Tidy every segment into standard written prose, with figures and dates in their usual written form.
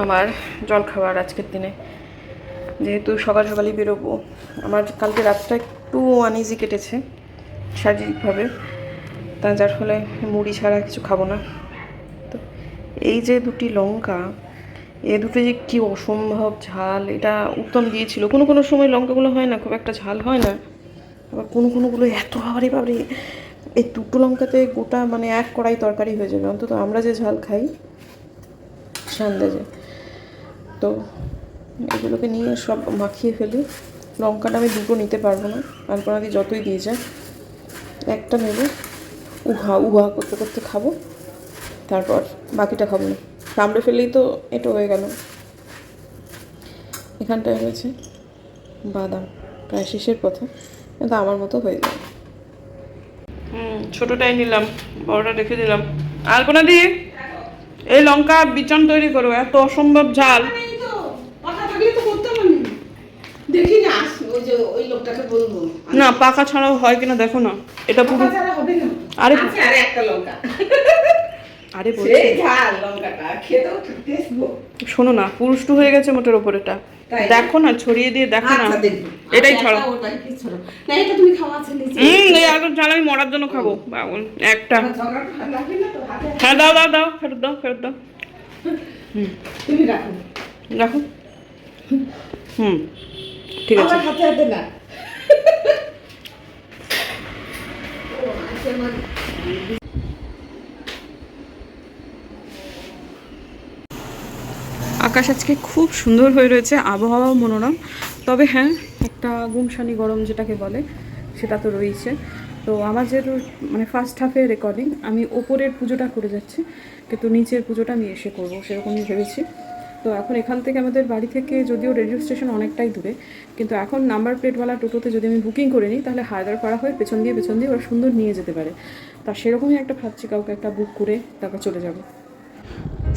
আমার জলখাবার আজকের দিনে, যেহেতু সকাল সকালই বেরোবো। আমার কালকে রাতটা একটু আনইজি কেটেছে শারীরিকভাবে, তা যার ফলে মুড়ি ছাড়া কিছু খাবো না। তো এই যে দুটি লঙ্কা, এই দুটো যে কী অসম্ভব ঝাল। এটা উত্তম দিয়েছিল। কোনো কোনো সময় লঙ্কাগুলো হয় না, খুব একটা ঝাল হয় না, আবার কোনো কোনোগুলো এত বাবারে বাবারে। এই দুটো লঙ্কাতে গোটা মানে এক কড়াই তরকারি হয়ে যাবে, অন্তত আমরা যে ঝাল খাই সান্দাজে। তো এগুলোকে নিয়ে সব মাখিয়ে ফেলি। লঙ্কাটা আমি দুটো নিতে পারবো না, আলপনা দিয়ে যতই দিয়ে যায়। একটা নেব, উহা উহা করতে করতে খাবো, তারপর বাকিটা খাবো না। কামড়ে ফেললেই তো এটা হয়ে গেল। এখানটায় রয়েছে বাদাম, প্রায় শেষের পথে, কিন্তু আমার মতো হয়ে যাবে। ছোটোটাই নিলাম, বড়টা রেখে দিলাম। আলপনা দিয়ে এই লঙ্কা বিচান তৈরি করো, এত অসম্ভব ঝাল। না পাকা ছাড়াও হয় কিনা দেখো না, এটা পুরো। আরে একটা লঙ্কা, আরে শোনো না, পুরুষ্টু হয়ে গেছে মোটের ওপর। এটা দেখো না, ছড়িয়ে দিয়ে দেখো না, এটাই ছড়াও। এখন ঝাল আমি মরার জন্য খাবো একটা। হ্যাঁ দাও দাও দাও, ফেরত দাও ফেরত দাও। রাখো। ঠিক আছে। আকাশ আজকে খুব সুন্দর হয়ে রয়েছে, আবহাওয়াও মনোরম। তবে হ্যাঁ, একটা গুমসানি গরম যেটাকে বলে সেটা তো রয়েছে। তো আমার যেহেতু মানে ফার্স্ট হাফে রেকর্ডিং, আমি ওপরের পুজোটা করে যাচ্ছি, কিন্তু নিচের পুজোটা আমি এসে করবো সেরকমই ভেবেছি। তো এখন এখান থেকে আমাদের বাড়ি থেকে যদিও রেডিও স্টেশন অনেকটাই দূরে, কিন্তু এখন নাম্বার প্লেটওয়ালা টোটোতে যদি আমি বুকিং করে নিই, তাহলে হায়দ্রাপাড়া হয়ে পেছন দিয়ে ওরা সুন্দর নিয়ে যেতে পারে। তা সেরকমই একটা ভাবছি, কাউকে একটা বুক করে তারপর চলে যাব।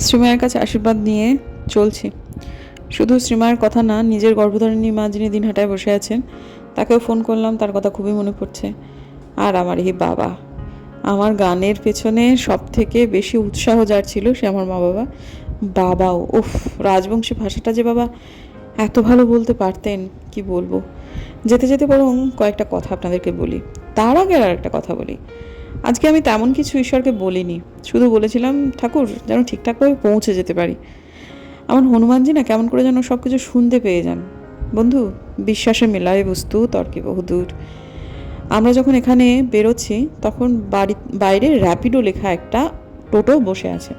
শ্রীমায়ের কাছে আশীর্বাদ নিয়ে চলছি। শুধু শ্রীমায়ের কথা না, নিজের গর্ভধারিণী মা যিনি দিনহাটায় বসে আছেন তাকেও ফোন করলাম, তার কথা খুবই মনে পড়ছে। আর আমার এই বাবা, আমার গানের পেছনে সব থেকে বেশি উৎসাহ যার ছিল সে আমার মা বাবা। বাবাও উফ, রাজবংশী ভাষাটা যে বাবা এত ভালো বলতে পারতেন কি বলবো। যেতে যেতে বরং কয়েকটা কথা আপনাদেরকে বলি। তার আগে আর একটা কথা বলি, আজকে আমি তেমন কিছু ঈশ্বরকে বলিনি, শুধু বলেছিলাম ঠাকুর যেন ঠিকঠাকভাবে পৌঁছে যেতে পারি। আমার হনুমানজি না কেমন করে যেন সব কিছু শুনতে পেয়ে যান। বন্ধু, বিশ্বাসে মেলায় বস্তু তর্কে বহুদূর। আমরা যখন এখানে বেরোচ্ছি তখন বাইরে র্যাপিডো লেখা একটা টোটো বসে আছে।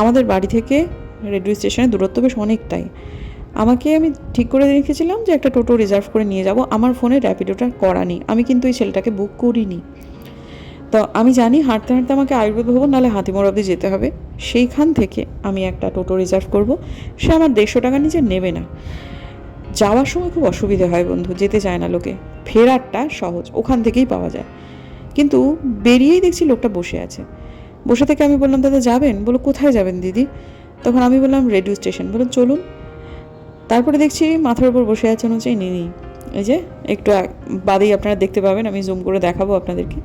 আমাদের বাড়ি থেকে রেডিও স্টেশনের দূরত্ব বেশ অনেকটাই। আমি ঠিক করে রেখেছিলাম যে একটা টোটো রিজার্ভ করে নিয়ে যাব। আমার ফোনে র্যাপিডোটা করা নেই, আমি কিন্তু এই ছেলেটাকে বুক করিনি। তো আমি জানি হাঁটতে হাঁটতে আমাকে আয়ুর্বেদ ভবন নাহলে হাতিমোড় অবধি যেতে হবে। সেইখান থেকে আমি একটা টোটো রিজার্ভ করব। সে আমার 150 টাকা নিচে নেবে না। যাওয়ার সময় খুব অসুবিধে হয় বন্ধু, যেতে চায় না লোকে। ফেরারটা সহজ, ওখান থেকেই পাওয়া যায়। কিন্তু বেরিয়েই দেখছি লোকটা বসে আছে। বসে থেকে আমি বললাম, দাদা যাবেন? বলো, কোথায় যাবেন দিদি? তখন আমি বললাম রেডিও স্টেশন। বললাম চলুন। তারপরে দেখছি মাথার উপর বসে আছেন হচ্ছে নিনি। এই যে একটু বাদেই আপনারা দেখতে পাবেন, আমি জুম করে দেখাবো আপনাদেরকে।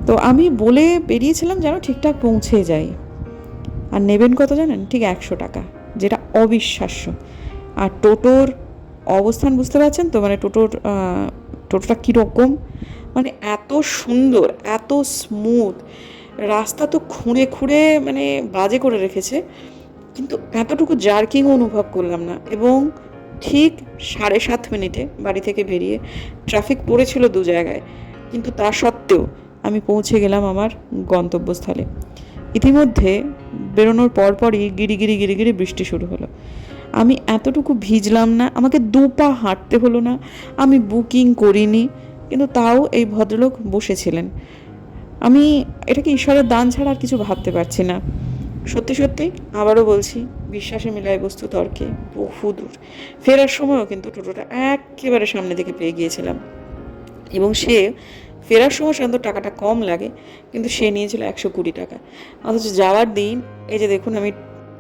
তো আমি বলে বেরিয়েছিলাম যেন ঠিকঠাক পৌঁছে যাই। আর নেবেন কত জানেন? ঠিক 100 টাকা, যেটা অবিশ্বাস্য। আর টোটোর অবস্থান বুঝতে পারছেন তো, মানে টোটোটা কীরকম, মানে এত সুন্দর, এত স্মুথ। রাস্তা তো খুঁড়ে খুঁড়ে মানে বাজে করে রেখেছে, কিন্তু এতটুকু জার্কিংও অনুভব করলাম না। এবং ঠিক 7:30 মিনিটে বাড়ি থেকে বেরিয়ে, ট্রাফিক পড়েছিল 2 জায়গায়, কিন্তু তা সত্ত্বেও আমি পৌঁছে গেলাম আমার গন্তব্যস্থলে। ইতিমধ্যে বেরোনোর পরপরই গিরি বৃষ্টি শুরু হলো। আমি এতটুকু ভিজলাম না, আমাকে 2 পা হাঁটতে হলো না, আমি বুকিং করিনি, কিন্তু তাও এই ভদ্রলোক বসেছিলেন। আমি এটাকে ঈশ্বরের দান ছাড়া আর কিছু ভাবতে পারছি না। সত্যি সত্যি আবারও বলছি, বিশ্বাসে মেলায় বস্তু তর্কে বহু দূর। ফেরার সময়ও কিন্তু টোটোটা একেবারে সামনে থেকে পেয়ে গিয়েছিলাম। এবং সে ফেরার সময় সাধারণত টাকাটা কম লাগে, কিন্তু সে নিয়েছিল 120 টাকা। অথচ যাওয়ার দিন, এই যে দেখুন আমি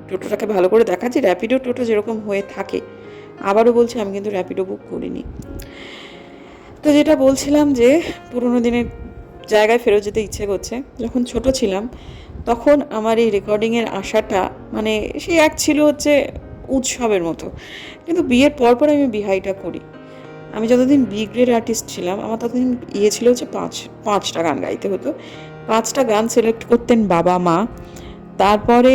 টোটোটাকে ভালো করে দেখাচ্ছি, র্যাপিডো টোটো যেরকম হয়ে থাকে, আবারও বলছি আমি কিন্তু র্যাপিডো বুক করিনি। তো যেটা বলছিলাম যে পুরোনো দিনের জায়গায় ফেরত যেতে ইচ্ছে করছে। যখন ছোট ছিলাম তখন আমার এই রেকর্ডিংয়ের আশাটা মানে সে এক ছিল হচ্ছে উৎসবের মতো। কিন্তু বিয়ের পর আমি বিহাইটা করি। আমি যতদিন বি গ্রেড আর্টিস্ট ছিলাম আমার ততদিন ছিল হচ্ছে পাঁচটা গান গাইতে হতো। 5টা গান সিলেক্ট করতেন বাবা মা, তারপরে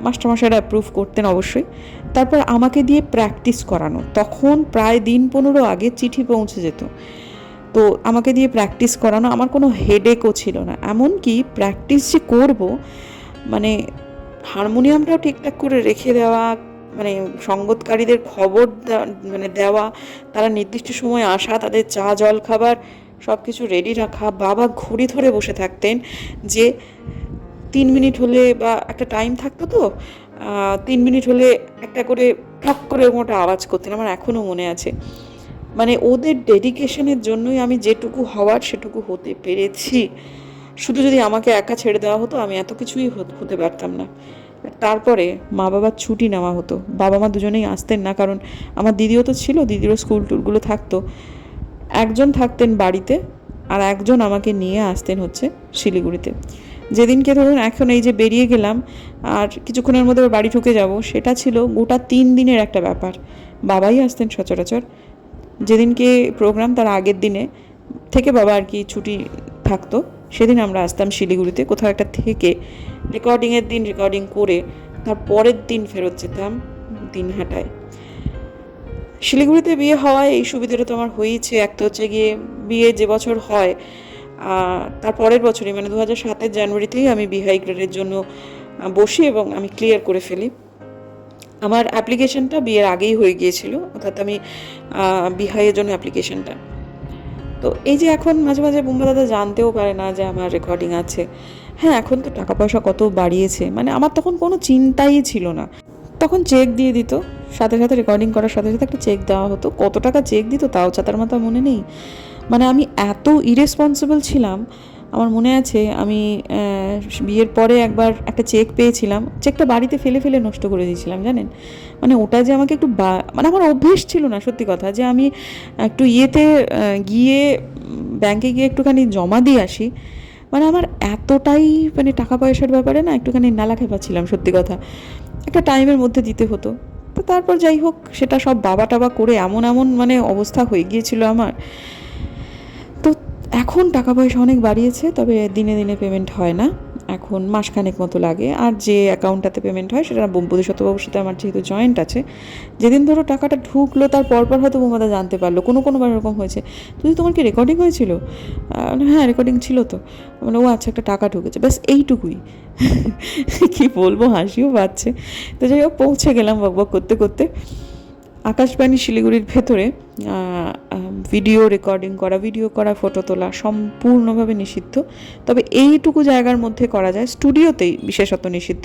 মাস্টারমশাইরা অ্যাপ্রুভ করতেন অবশ্যই, তারপর আমাকে দিয়ে প্র্যাকটিস করানো। তখন প্রায় দিন 15 আগে চিঠি পৌঁছে যেত, তো আমাকে দিয়ে প্র্যাকটিস করানো। আমার কোনো হেডেকও ছিল না, এমনকি প্র্যাকটিস যে করব মানে হারমোনিয়ামটাও ঠিকঠাক করে রেখে দেওয়া, মানে সঙ্গতকারীদের খবর মানে দেওয়া, তারা নির্দিষ্ট সময় আসা, তাদের চা জল খাবার সব কিছু রেডি রাখা। বাবা ঘড়ি ধরে বসে থাকতেন যে 3 মিনিট হলে, বা একটা টাইম থাকতো তো 3 মিনিট হলে একটা করে ঠক করে ওরকম একটা আওয়াজ করতেন, আমার এখনও মনে আছে। মানে ওদের ডেডিকেশনের জন্যই আমি যেটুকু হওয়ার সেটুকু হতে পেরেছি। শুধু যদি আমাকে একা ছেড়ে দেওয়া হতো আমি এত কিছুই হতে পারতাম না। তারপরে মা বাবার ছুটি নেওয়া হতো, বাবা মা দুজনেই আসতেন না, কারণ আমার দিদিও তো ছিল, দিদিরও স্কুল টুলগুলো থাকতো। একজন থাকতেন বাড়িতে আর একজন আমাকে নিয়ে আসতেন হচ্ছে শিলিগুড়িতে। যেদিনকে ধরুন এখন এই যে বেরিয়ে গেলাম আর কিছুক্ষণের মধ্যে বাড়ি ঢুকে যাব, সেটা ছিল গোটা 3 দিনের একটা ব্যাপার। বাবাই আসতেন সচরাচর। যেদিনকে প্রোগ্রাম তার আগের দিনে থেকে বাবা আর কি ছুটি থাকতো, সেদিন আমরা আসতাম শিলিগুড়িতে কোথাও একটা থেকে, রেকর্ডিংয়ের দিন রেকর্ডিং করে তার পরের দিন ফেরত যেতাম দিনহাটায়। শিলিগুড়িতে বিয়ে হওয়ায় এই সুবিধাটা তো আমার হয়েইছে। একটা হচ্ছে গিয়ে বিয়ে যে বছর হয় তার পরের বছরই মানে 2007 জানুয়ারিতেই আমি বিহাই গ্রেডের জন্য বসি এবং আমি ক্লিয়ার করে ফেলি। আমার অ্যাপ্লিকেশনটা বিয়ের আগেই হয়ে গিয়েছিল, অর্থাৎ আমি বিহাইয়ের জন্য অ্যাপ্লিকেশনটা। তো এই যে এখন মাঝে মাঝে বুম্বা দাদা জানতেও পারে না যে আমার রেকর্ডিং আছে। হ্যাঁ, এখন তো টাকা পয়সা কত বাড়িয়েছে, মানে আমার তখন কোনো চিন্তাই ছিল না। তখন চেক দিয়ে দিত, সাথে সাথে রেকর্ডিং করার সাথে সাথে একটা চেক দেওয়া হতো। কত টাকা চেক দিত তাও চাতার মাথা মনে নেই। মানে আমি এত ইরেসপন্সিবল ছিলাম। আমার মনে আছে আমি বিয়ের পরে একবার একটা চেক পেয়েছিলাম, চেকটা বাড়িতে ফেলে ফেলে নষ্ট করে দিয়েছিলাম জানেন। মানে ওটা যে আমাকে একটু মানে আমার অভ্যেস ছিল না সত্যি কথা, যে আমি একটু ইয়েতে গিয়ে ব্যাংকে গিয়ে একটুখানি জমা দিয়ে আসি। মানে আমার এতটাই মানে টাকা পয়সার ব্যাপারে না একটুখানি নালাখেপা ছিলাম সত্যি কথা। একটা টাইমের মধ্যে দিতে হতো। তো তারপর যাই হোক, সেটা সব বাবা টাবা করে এমন এমন মানে অবস্থা হয়ে গিয়েছিল আমার। তো এখন টাকা পয়সা অনেক বাড়িয়েছে, তবে দিনে দিনে পেমেন্ট হয় না, এখন মাসখানেক মতো লাগে। আর যে অ্যাকাউন্টটাতে পেমেন্ট হয় সেটা বোম্পদেশতবাবুর সাথে আমার যেহেতু জয়েন্ট আছে, যেদিন ধরো টাকাটা ঢুকলো তার পরপর হয়তো বোমাদা জানতে পারলো। কোনোবার এরকম হয়েছে, তুই তোমার কি রেকর্ডিং হয়েছিল? হ্যাঁ রেকর্ডিং ছিল তো। মানে ও আচ্ছা, একটা টাকা ঢুকেছে, ব্যাস এইটুকুই। কি বলবো, হাসিও পাচ্ছে। তো যাই হোক, পৌঁছে গেলাম বকবক করতে করতে। আকাশবাণী শিলিগুড়ির ভেতরে ভিডিও রেকর্ডিং করা, ভিডিও করা, ফটো তোলা সম্পূর্ণভাবে নিষিদ্ধ। তবে এইটুকু জায়গার মধ্যে করা যায়, স্টুডিওতেই বিশেষত নিষিদ্ধ।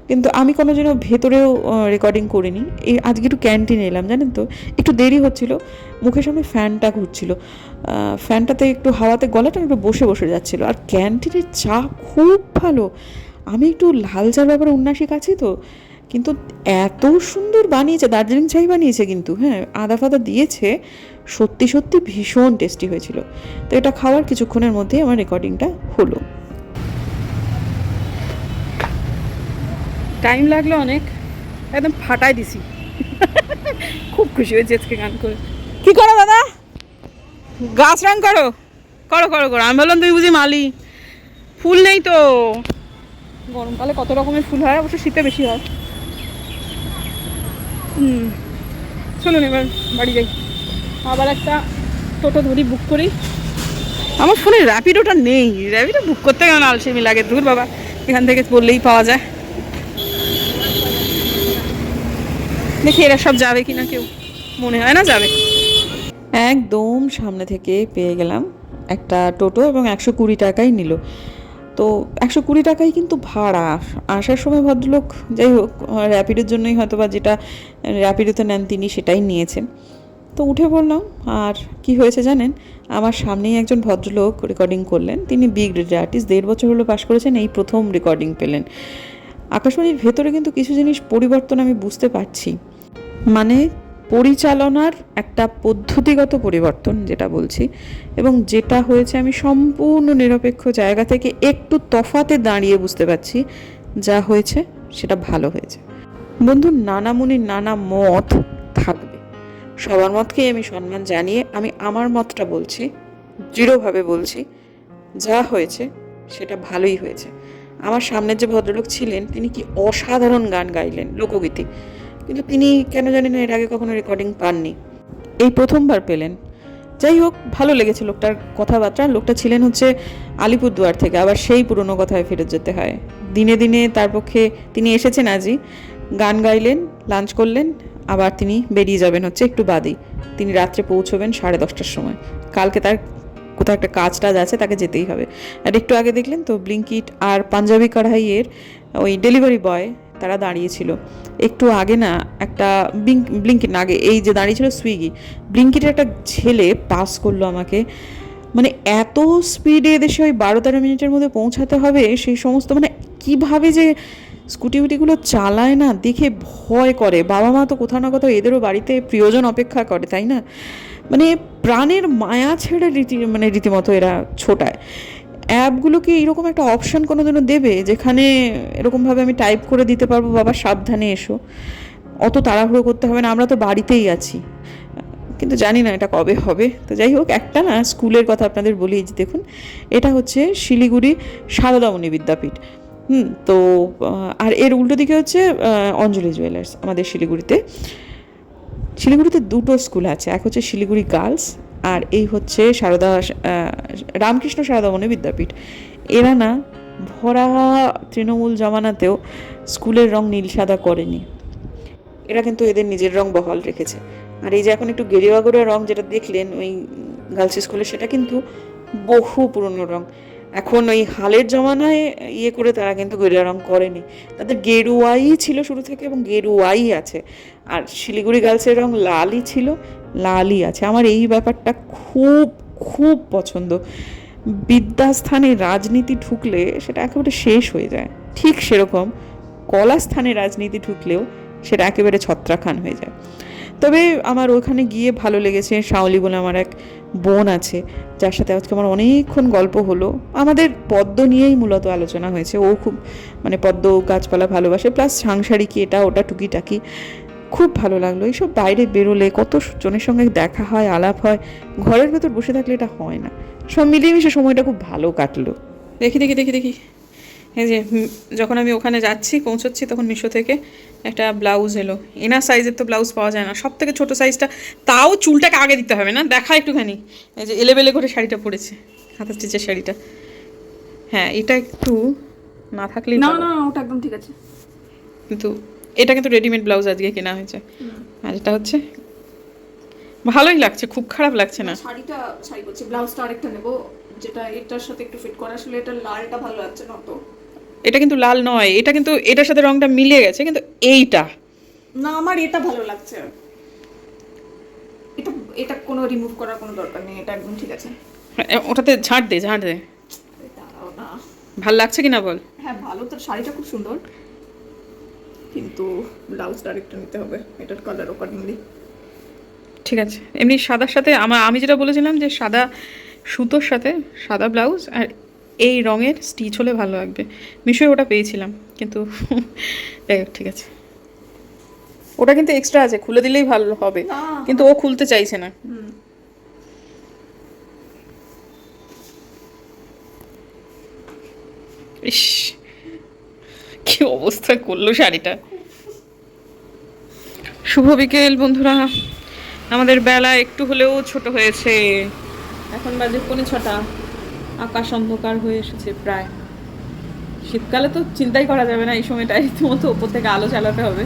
কিন্তু আমি কোনো যেন ভেতরেও রেকর্ডিং করিনি। আজকে একটু ক্যান্টিনে এলাম জানেন তো, একটু দেরি হচ্ছিল, মুখের সামনে ফ্যানটা ঘুরছিল, ফ্যানটাতে একটু হাওয়াতে গলাটা একটু বসে বসে যাচ্ছিলো। আর ক্যান্টিনের চা খুব ভালো। আমি একটু লাল চার ব্যাপারে উন্নাসিক আছি তো, কিন্তু এত সুন্দর বানিয়েছে, দার্জিলিং চাই বানিয়েছে কিন্তু, হ্যাঁ আদা ফাদা দিয়েছে, সত্যি সত্যি ভীষণ টেস্টি হয়েছিল। তো এটা খাওয়ার কিছুক্ষণের মধ্যেই আমার রেকর্ডিংটা হলো। টাইম লাগলো অনেক, একদম ফাটাই দিছি। খুব খুশি হয়েছে আজকে গান করে। কি করো দাদা? গাছ রং করো? করো করো করো। আমি বললাম তুমি বুঝি মালি, ফুল নেই তো। গরমকালে কত রকমের ফুল হয়, অবশ্য শীতে বেশি হয়। চলুন এবার বাড়ি যাই, আবার একটা টোটো ধরি, বুক করি। আমার ফোনে র্যাপিডোটা নেই, র্যাপিডো বুক করতে গেলে আলসেমি লাগে। দূর বাবা, এখান থেকে বললেই পাওয়া যায়। দেখি এরা সব যাবে কিনা, কেউ মনে হয় না যাবে। একদম সামনে থেকে পেয়ে গেলাম একটা টোটো এবং 120 টাকাই নিল। তো 120 টাকাই কিন্তু ভাড়া। আসার সময় ভদ্রলোক, যাই হোক র্যাপিডোর জন্যই হয়তো বা যেটা র্যাপিডোতে নেন তিনি সেটাই নিয়েছেন। তো উঠে পড়লাম। আর কি হয়েছে জানেন, আমার সামনেই একজন ভদ্রলোক রেকর্ডিং করলেন। তিনি বি গ্রেডের আর্টিস্ট, 1.5 বছর হলো পাশ করেছেন, এই প্রথম রেকর্ডিং পেলেন। আকাশবাণীর ভেতরে কিন্তু কিছু জিনিস পরিবর্তন আমি বুঝতে পারছি। মানে পরিচালনার একটা পদ্ধতিগত পরিবর্তন যেটা বলছি, এবং যেটা হয়েছে আমি সম্পূর্ণ নিরপেক্ষ জায়গা থেকে একটু তফাতে দাঁড়িয়ে বুঝতে পারছি যা হয়েছে সেটা ভালো হয়েছে। বন্ধু, নানা মুনির নানা মত থাকবে, সবার মতকেই আমি সম্মান জানিয়ে আমি আমার মতটা বলছি, দৃঢ়ভাবে বলছি, যা হয়েছে সেটা ভালোই হয়েছে। আমার সামনের যে ভদ্রলোক ছিলেন তিনি কি অসাধারণ গান গাইলেন, লোকগীতি, কিন্তু তিনি কেন জানি না এর আগে কখনো রেকর্ডিং পাননি, এই প্রথমবার পেলেন। যাই হোক, ভালো লেগেছে লোকটার কথাবার্তা। লোকটা ছিলেন হচ্ছে আলিপুরদুয়ার থেকে, আবার সেই পুরনো কথায় ফেরত যেতে হয়। দিনে দিনে তার পক্ষে তিনি এসেছেন আজই, গান গাইলেন, লাঞ্চ করলেন, আবার তিনি বেরিয়ে যাবেন হচ্ছে একটু বাদেই। তিনি রাত্রে পৌঁছবেন 10:30টার সময়। কালকে তার কোথাও একটা কাজ টাজ আছে, তাকে যেতেই হবে। আর একটু আগে দেখলেন তো ব্লিঙ্কিট আর পাঞ্জাবি কড়াইয়ের ওই ডেলিভারি বয় তারা দাঁড়িয়েছিল। একটু আগে না একটা ব্লিঙ্কিট না, আগে এই যে দাঁড়িয়েছিল সুইগি, ব্লিঙ্কিটের একটা ছেলে পাস করলো আমাকে। মানে এত স্পিডে এদেশে ওই 12-13 মিনিটের মধ্যে পৌঁছাতে হবে, সেই সমস্ত মানে কীভাবে যে স্কুটি উটিগুলো চালায় না, দেখে ভয় করে। বাবা মা তো কোথাও না কোথাও এদেরও বাড়িতে প্রিয়জন অপেক্ষা করে, তাই না? মানে প্রাণের মায়া ছেড়ে রীতিমতো এরা ছোটায়। অ্যাপগুলোকে এরকম একটা অপশান কোনো দিনও দেবে যেখানে এরকমভাবে আমি টাইপ করে দিতে পারবো বাবা সাবধানে এসো, অত তাড়াহুড়ো করতে হবে না, আমরা তো বাড়িতেই আছি। কিন্তু জানি না এটা কবে হবে। তো যাই হোক, একটা না স্কুলের কথা আপনাদের বলি, যে দেখুন এটা হচ্ছে শিলিগুড়ি সারদামণি বিদ্যাপীঠ। তো আর এর উল্টো দিকে হচ্ছে অঞ্জলি জুয়েলার্স। আমাদের শিলিগুড়িতে দুটো স্কুল আছে, এক হচ্ছে শিলিগুড়ি গার্লস, আর এই হচ্ছে রামকৃষ্ণ সারদামণি বিদ্যাপীঠ। এরা না ভরা তৃণমূল জমানাতেও স্কুলের রং নীল সাদা করেনি, এরা কিন্তু এদের নিজের রং বহাল রেখেছে। আর এই যে এখন একটু গেরুয়া গেরুয়া রং যেটা দেখলেন ওই গার্লস স্কুলে, সেটা কিন্তু বহু পুরনো রং। এখন ওই হালের জমানায় করে তারা কিন্তু গেরুয়া রং করেনি, তাদের গেরুয়াই ছিল শুরু থেকে এবং গেরুয়াই আছে। আর শিলিগুড়ি গার্লসের রং লালই ছিল, লালই আছে। আমার এই ব্যাপারটা খুব খুব পছন্দ। বিদ্যাস্থানে রাজনীতি ঢুকলে সেটা একেবারে শেষ হয়ে যায়, ঠিক সেরকম কলাস্থানে রাজনীতি ঢুকলেও সেটা একেবারে ছত্রাখান হয়ে যায়। তবে আমার ওখানে গিয়ে ভালো লেগেছে। শাওলি বলে আমার এক বোন আছে, যার সাথে আজকে আমার অনেকক্ষণ গল্প হলো। আমাদের পদ্ম নিয়েই মূলত আলোচনা হয়েছে। ও খুব পদ্ম গাছপালা ভালোবাসে, প্লাস সাংসারিক এটা ওটা টুকিটাকি, খুব ভালো লাগলো। এইসব বাইরে বেরোলে কত জনের সঙ্গে দেখা হয়, আলাপ হয়, ঘরের ভেতর বসে থাকলে এটা হয় না। সব মিলিয়ে মিশে সময়টা খুব ভালো কাটলো। দেখি দেখি দেখি দেখি এই যে যখন আমি ওখানে যাচ্ছি, পৌঁছচ্ছি, তখন মিশো থেকে একটা ব্লাউজ এলো। এনার সাইজের তো ব্লাউজ পাওয়া যায় না, সব থেকে ছোটো সাইজটা, তাও চুলটাকে আগে দিতে হবে না, দেখা একটুখানি। এই যে এলেবেলে করে শাড়িটা পরেছে, হাতা স্টিচের শাড়িটা। হ্যাঁ, এটা একটু না থাকলেই না না, ওটা একদম ঠিক আছে, কিন্তু এটা কিন্তু রেডিমেড ব্লাউজ আজকে কেনা হয়েছে। আর এটা হচ্ছে ভালোই লাগছে, খুব খারাপ লাগছে না। শাড়ি বলছি, ব্লাউজটা আরেকটা নেবো যেটা এটার সাথে একটু ফিট করে। আসলে এটা লালটা ভালো লাগছে না তো। এটা কিন্তু লাল নয়, এটা কিন্তু এটার সাথে রংটা মিলে গেছে, কিন্তু এইটা না, আমার এটা ভালো লাগছে। এটা এটা কোনো রিমুভ করার কোনো দরকার নেই, এটা একদম ঠিক আছে। ওটাতে ঝাড় দে। দাঁড়াও না, ভাল লাগছে কিনা বল। হ্যাঁ ভালো, তো শাড়িটা খুব সুন্দর, কিন্তু ব্লাউজটা আরেকটা নিতে হবে এটার কালার অ্যাকর্ডিংলি। ঠিক আছে, এমনি সাদার সাথে আমি যেটা বলেছিলাম যে সাদা সুতোর সাথে সাদা ব্লাউজ আর এই রঙের স্টিচ হলে ভালো লাগবে। মিশোয় ওটা পেয়েছিলাম, কিন্তু ঠিক আছে, ওটা কিন্তু এক্সট্রা আছে, খুলে দিলেই ভালো হবে, কিন্তু ও খুলতে চাইছে না। ইস, কি অবস্থা করলো শাড়িটা। শুভ বিকেল বন্ধুরা, আমাদের বেলা একটু হলেও ছোট হয়েছে। এখন বাজে 6:45, আকাশ অন্ধকার হয়ে এসেছে প্রায়। শীতকালে তো চিন্তাই করা যাবে না, এই সময়টায় রীতিমতো ওপর থেকে আলো চালাতে হবে।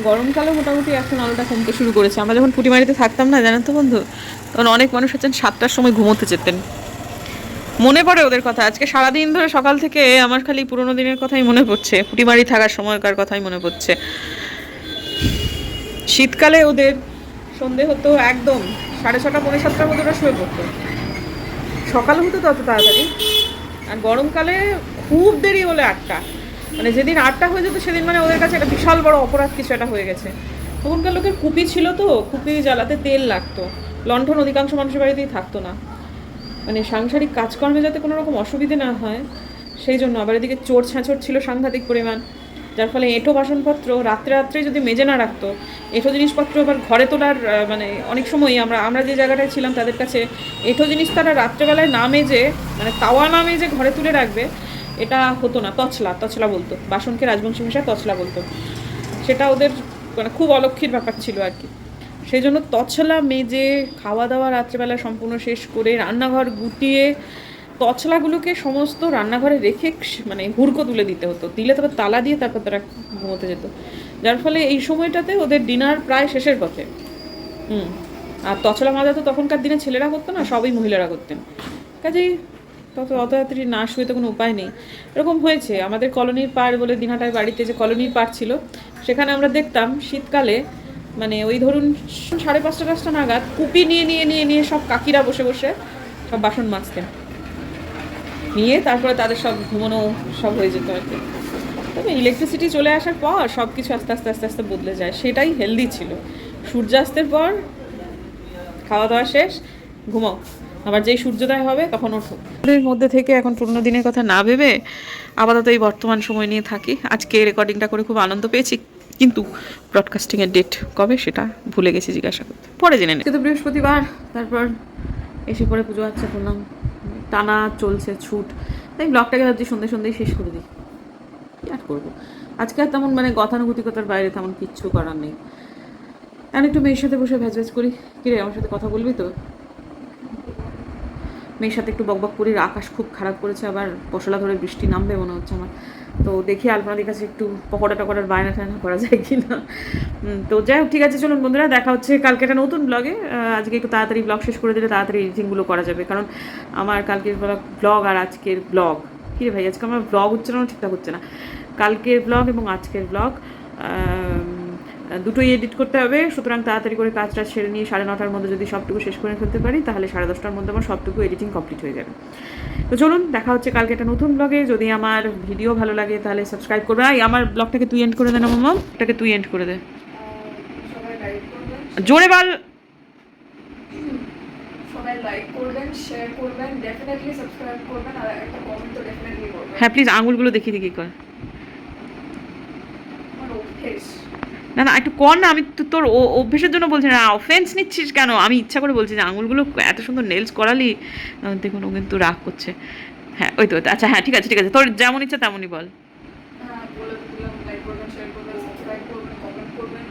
গরমকালে মোটামুটি এখন আলোটা কমতে শুরু করেছে। আমরা যখন পুটিমারিতে থাকতাম না, জানেন তো বন্ধু, তখন অনেক মানুষ আছেন 7টার সময় ঘুমোতে যেতেন। মনে পড়ে ওদের কথা। আজকে সারাদিন ধরে সকাল থেকে আমার খালি পুরোনো দিনের কথাই মনে পড়ছে, পুটিমারি থাকার সময়কার কথাই মনে পড়ছে। শীতকালে ওদের সন্ধে হতো একদম 6:30, 7:45 মধ্যে ওরা শুয়ে পড়তো, সকালে হতো তত তাড়াতাড়ি। আর গরমকালে খুব দেরি হলে 8টা, যেদিন 8টা হয়ে যেত সেদিন ওদের কাছে একটা বিশাল বড় অপরাধ কিছু একটা হয়ে গেছে। তখনকার লোকের কুপি ছিল তো, কুপি জ্বালাতে তেল লাগতো, লণ্ঠন অধিকাংশ মানুষের বাড়িতেই থাকতো না, মানে সাংসারিক কাজকর্মে যাতে কোনো রকম অসুবিধে না হয় সেই জন্য। আবার এদিকে চোর ছাঁচড় ছিল সাংঘাতিক পরিমাণ, যার ফলে এঁটো বাসনপত্র রাত্রে রাত্রে যদি মেজে না রাখতো, এঁটো জিনিসপত্র আবার ঘরে তোলার মানে অনেক সময়ই আমরা যে জায়গাটায় ছিলাম তাদের কাছে এঁটো জিনিস তারা রাত্রেবেলায় না মেজে, মানে তাওয়া না মেজে ঘরে তুলে রাখবে, এটা হতো না। তছলা বলতো, বাসনকে রাজবংশী ভাষায় তছলা বলতো, সেটা ওদের মানে খুব অলক্ষীর ব্যাপার ছিল আর কি। সেই জন্য তছলা মেজে খাওয়া দাওয়া রাত্রেবেলা সম্পূর্ণ শেষ করে রান্নাঘর গুটিয়ে তছলাগুলোকে সমস্ত রান্নাঘরে রেখে মানে হুড়কো তুলে দিতে হতো, দিলে তারপর তালা দিয়ে তারপর তারা ঘুমোতে যেত, যার ফলে এই সময়টাতে ওদের ডিনার প্রায় শেষের পথে। আর তছলা মাজা তো তখনকার দিনে ছেলেরা করতো না, সবই মহিলারা করতেন, কাজেই অত তাড়াতাড়ি না শুয়ে তো কোনো উপায় নেই। এরকম হয়েছে আমাদের কলোনির পাড় বলে দিনহাটায় বাড়িতে যে কলোনির পাড় ছিল, সেখানে আমরা দেখতাম শীতকালে মানে ওই ধরুন 5:30-5টা নাগাদ কুপি নিয়ে সব কাকিরা বসে বসে সব বাসন মাজতেন, নিয়ে তারপরে তাদের সব ঘুমানো সব হয়ে যেত আর কি। তবে ইলেকট্রিসিটি চলে আসার পর সব কিছু আস্তে আস্তে বদলে যায়, সেটাই হেলদি ছিল। সূর্যাস্তের পর খাওয়া দাওয়া শেষ, ঘুমাও, আবার যেই সূর্যোদয় হবে তখন ওঠো। এর মধ্যে থেকে এখন পুরোনো দিনের কথা না ভেবে আপাতত এই বর্তমান সময় নিয়ে থাকি। আজকে রেকর্ডিংটা করে খুব আনন্দ পেয়েছি, কিন্তু ব্রডকাস্টিংয়ের ডেট কবে সেটা ভুলে গেছি জিজ্ঞাসা করতে, পরে জেনে নেই। তো বৃহস্পতিবার, তারপর এসে পরে পুজো আচ্ছা করলাম, টানা চলছে ছুট, তাই ব্লগটাকে ভাবছি সন্ধ্যেই শেষ করে দিই। কি আর করবো, আজকে আর তেমন মানে গতানুগতিকতার বাইরে তেমন কিচ্ছু করার নেই। আর একটু মেয়ের সাথে বসে ভ্যাজ করি। কিরে, আমার সাথে কথা বলবি তো? মেয়ের সাথে একটু বকবক করি। আকাশ খুব খারাপ করেছে, আবার পশলা ধরে বৃষ্টি নামবে মনে হচ্ছে আমার। তো দেখি আলপনাদির কাছে একটু পকোড়া টকোড়ার বায়না টায়না করা যায় কি না। তো যাই হোক, ঠিক আছে, চলুন বন্ধুরা, দেখা হচ্ছে কালকে একটা নতুন ব্লগে। আজকে একটু তাড়াতাড়ি ব্লগ শেষ করে দিলে তাড়াতাড়ি এডিটিংগুলো করা যাবে, কারণ আমার কালকের ব্লগ আর আজকের ব্লগ, কী রে ভাই, আজকে আমার ব্লগ উচ্চারণ ঠিকঠাক হচ্ছে না। কালকের ব্লগ এবং আজকের ব্লগ দুটোই এডিট করতে হবে, সুতরাং তাড়াতাড়ি করে কাজটা সেরে নিয়ে 9:30টার মধ্যে যদি সবটুকু শেষ করে ফেলতে পারি, তাহলে 10:30টার মধ্যে আমার সবটুকু এডিটিং কমপ্লিট হয়ে যাবে। তো চলুন, দেখা হচ্ছে কালকে একটা নতুন ব্লগে। যদি আমার ভিডিও ভালো লাগে তাহলে সাবস্ক্রাইব করবে। আমার ব্লগটাকে তুই এন্ড করে দে না মামা, এটাকে তুই এন্ড করে দে, জোরে বল। সবাই লাইক করবেন, শেয়ার করবেন, ডেফিনেটলি সাবস্ক্রাইব করবেন, আর একটা কমেন্ট তো ডেফিনেটলি করবেন। হ্যাঁ প্লিজ, আঙুলগুলো দেখিয়ে দেখি কর। আমার অভ্যেস। না একটু কর না, আমি তো তোর অভ্যেসের জন্য বলছি না, অফেন্স নিচ্ছিস কেন? আমি ইচ্ছা করে বলছি যে আঙুলগুলো এত সুন্দর নেলস করালি, দেখুন ও কিন্তু রাগ করছে। হ্যাঁ ওই তো, আচ্ছা হ্যাঁ ঠিক আছে, তোর যেমন ইচ্ছা তেমনই বল। হ্যাঁ, বলে দিলাম, লাইক করবেন, শেয়ার করবেন, সাবস্ক্রাইব করবেন, কমেন্ট করবেন।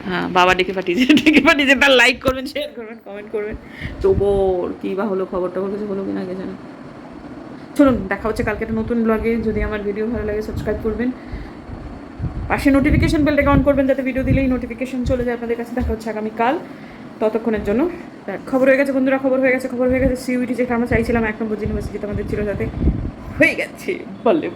হ্যাঁ, বাবা ডেকে পাঠিয়েছে তার লাইক করবেন, শেয়ার করবেন, কমেন্ট করবেন। তো বোর কী বা হলো, খবর কিছু হলো কিনা আগে জানো। চলুন, দেখা হচ্ছে কালকে একটা নতুন ব্লগে। যদি আমার ভিডিও ভালো লাগে সাবস্ক্রাইব করবেন, পাশে নোটিফিকেশন বেলটাকে অন করবেন, যাতে ভিডিও দিলেই নোটিফিকেশন চলে যায় আপনাদের কাছে। দেখা হচ্ছে আগামীকাল, ততক্ষণের জন্য খবর হয়ে গেছে বন্ধুরা, খবর হয়ে গেছে। সিইউটি যেটা আমরা চাইছিলাম 1 নম্বর ইউনিভার্সিটি আমাদের ছিল, যাতে হয়ে গেছে, বললে